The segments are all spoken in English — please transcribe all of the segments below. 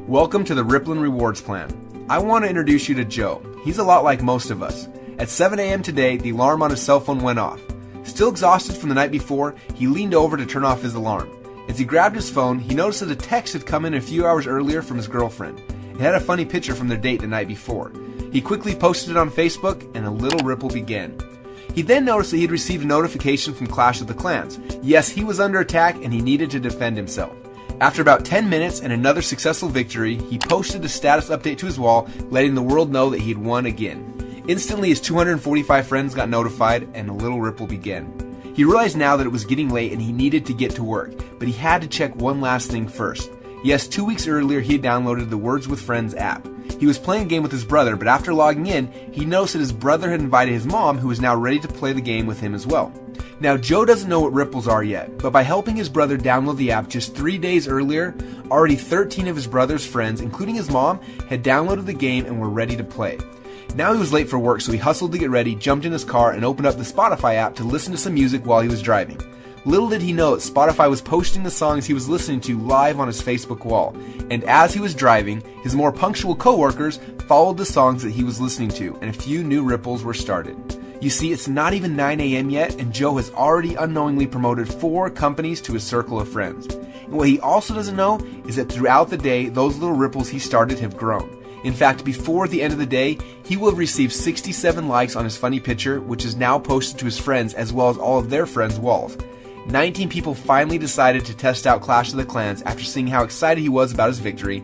Welcome to the Rippln Rewards Plan. I want to introduce you to Joe. He's a lot like most of us. At 7 a.m. today, the alarm on his cell phone went off. Still exhausted from the night before, he leaned over to turn off his alarm. As he grabbed his phone, he noticed that a text had come in a few hours earlier from his girlfriend. It had a funny picture from their date the night before. He quickly posted it on Facebook, and a little ripple began. He then noticed that he had received a notification from Clash of the Clans. Yes, he was under attack and he needed to defend himself. After about 10 minutes and another successful victory, he posted a status update to his wall, letting the world know that he had won again. Instantly, his 245 friends got notified, and a little ripple began. He realized now that it was getting late and he needed to get to work, but he had to check one last thing first. Yes, 2 weeks earlier he had downloaded the Words with Friends app. He was playing a game with his brother, but after logging in, he noticed that his brother had invited his mom, who was now ready to play the game with him as well. Now, Joe doesn't know what ripples are yet, but by helping his brother download the app just 3 days earlier, already 13 of his brother's friends, including his mom, had downloaded the game and were ready to play. Now he was late for work, so he hustled to get ready, jumped in his car, and opened up the Spotify app to listen to some music while he was driving. Little did he know that Spotify was posting the songs he was listening to live on his Facebook wall, and as he was driving, his more punctual coworkers followed the songs that he was listening to, and a few new ripples were started. You see, it's not even 9 a.m. yet, and Joe has already unknowingly promoted 4 companies to his circle of friends. And what he also doesn't know is that throughout the day, those little ripples he started have grown. In fact, before the end of the day, he will have received 67 likes on his funny picture, which is now posted to his friends as well as all of their friends' walls. 19 people finally decided to test out Clash of the Clans after seeing how excited he was about his victory,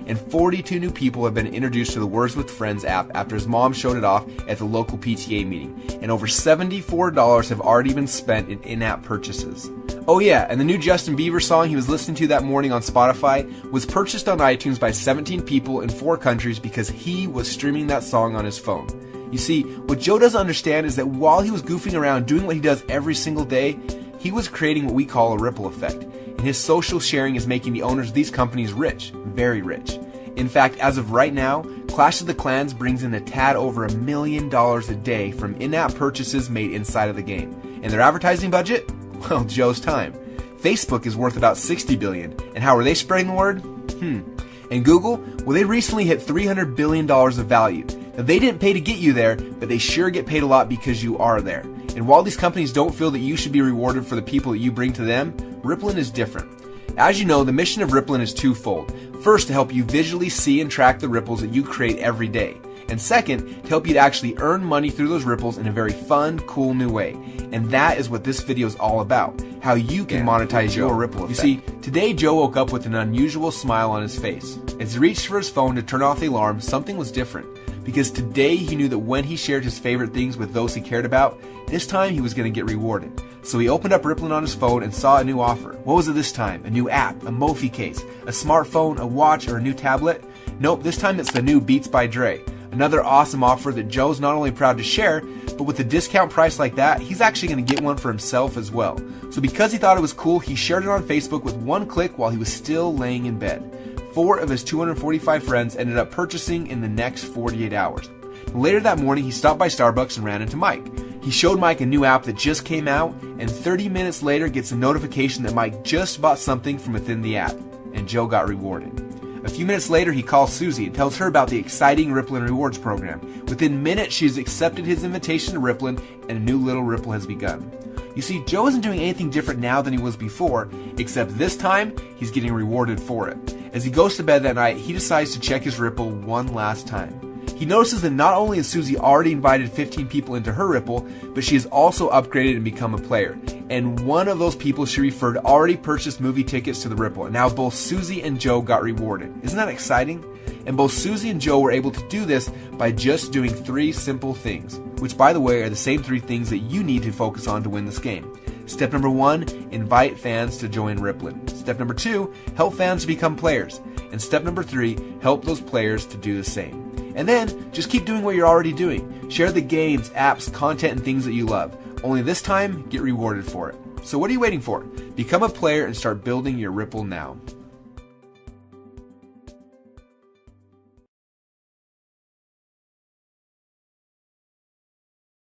and 42 new people have been introduced to the Words with Friends app after his mom showed it off at the local PTA meeting, and over $74 have already been spent in in-app purchases. Oh yeah, and the new Justin Bieber song he was listening to that morning on Spotify was purchased on iTunes by 17 people in 4 countries because he was streaming that song on his phone. You see, what Joe doesn't understand is that while he was goofing around doing what he does every single day, he was creating what we call a ripple effect, and his social sharing is making the owners of these companies rich, very rich. In fact, as of right now, Clash of the Clans brings in a tad over $1 million a day from in-app purchases made inside of the game. And their advertising budget? Well, Joe's time. Facebook is worth about $60 billion, and how are they spreading the word? And Google? Well, they recently hit $300 billion of value. Now, they didn't pay to get you there, but they sure get paid a lot because you are there. And while these companies don't feel that you should be rewarded for the people that you bring to them, Rippln is different. As you know, the mission of Rippln is twofold. First, to help you visually see and track the ripples that you create every day. And second, to help you to actually earn money through those ripples in a very fun, cool new way. And that is what this video is all about. How you can monetize your ripple effect. You see, today Joe woke up with an unusual smile on his face. As he reached for his phone to turn off the alarm, something was different. Because today he knew that when he shared his favorite things with those he cared about, this time he was going to get rewarded. So he opened up Rippln on his phone and saw a new offer. What was it this time? A new app, a Mophie case, a smartphone, a watch, or a new tablet? Nope, this time it's the new Beats by Dre. Another awesome offer that Joe's not only proud to share, but with a discount price like that, he's actually going to get one for himself as well. So because he thought it was cool, he shared it on Facebook with one click while he was still laying in bed. 4 of his 245 friends ended up purchasing in the next 48 hours. Later that morning, he stopped by Starbucks and ran into Mike. He showed Mike a new app that just came out, and 30 minutes later gets a notification that Mike just bought something from within the app, and Joe got rewarded. A few minutes later, he calls Susie and tells her about the exciting Rippln Rewards program. Within minutes, she's accepted his invitation to Rippln, and a new little ripple has begun. You see, Joe isn't doing anything different now than he was before, except this time, he's getting rewarded for it. As he goes to bed that night, he decides to check his ripple one last time. He notices that not only has Susie already invited 15 people into her ripple, but she has also upgraded and become a player. And one of those people she referred already purchased movie tickets to the ripple. And now both Susie and Joe got rewarded. Isn't that exciting? And both Susie and Joe were able to do this by just doing 3 simple things, which by the way are the same 3 things that you need to focus on to win this game. Step number 1, invite fans to join Rippln. Step number 2, help fans to become players. And step number 3, help those players to do the same. And then, just keep doing what you're already doing. Share the games, apps, content, and things that you love. Only this time, get rewarded for it. So what are you waiting for? Become a player and start building your Ripple now.